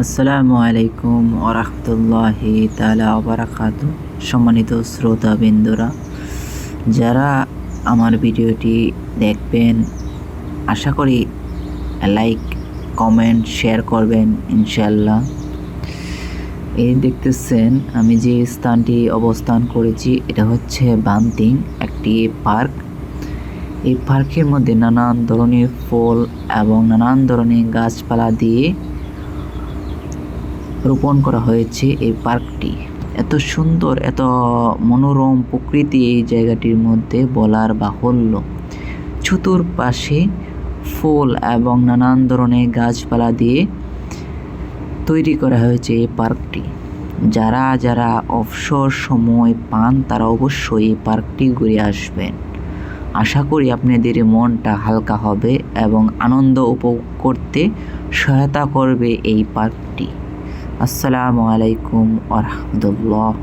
আসসালামু আলাইকুম ওরহমতুল্লাহি তাআলা ওয়া বারাকাতুহু। সম্মানিত শ্রোতাবৃন্দরা, যারা আমার ভিডিওটি দেখবেন, আশা করি লাইক, কমেন্ট, শেয়ার করবেন ইনশাআল্লাহ। এই দেখতেছেন আমি যে স্থানটি অবস্থান করেছি, এটা হচ্ছে বান্তিং, একটি পার্ক। এই পার্কের মধ্যে নানান ধরনের ফুল এবং নানান ধরনের গাছপালা দিয়ে রোপণ করা হয়েছে। এই পার্কটি এত সুন্দর, এত মনোরম প্রকৃতি এই জায়গাটির মধ্যে বলার বাহুল্য। চতুর্পাশে ফুল এবং নানান ধরনের গাছপালা দিয়ে তৈরি করা হয়েছে এই পার্কটি। যারা যারা অবসর সময় পান তারা অবশ্যই এই পার্কটি ঘুরে আসবেন। আশা করি আপনাদের মনটা হালকা হবে এবং আনন্দ উপভোগ করতে সহায়তা করবে এই পার্কটি। আসসালামু আলাইকুম ওয়া রাহমাতুল্লাহ।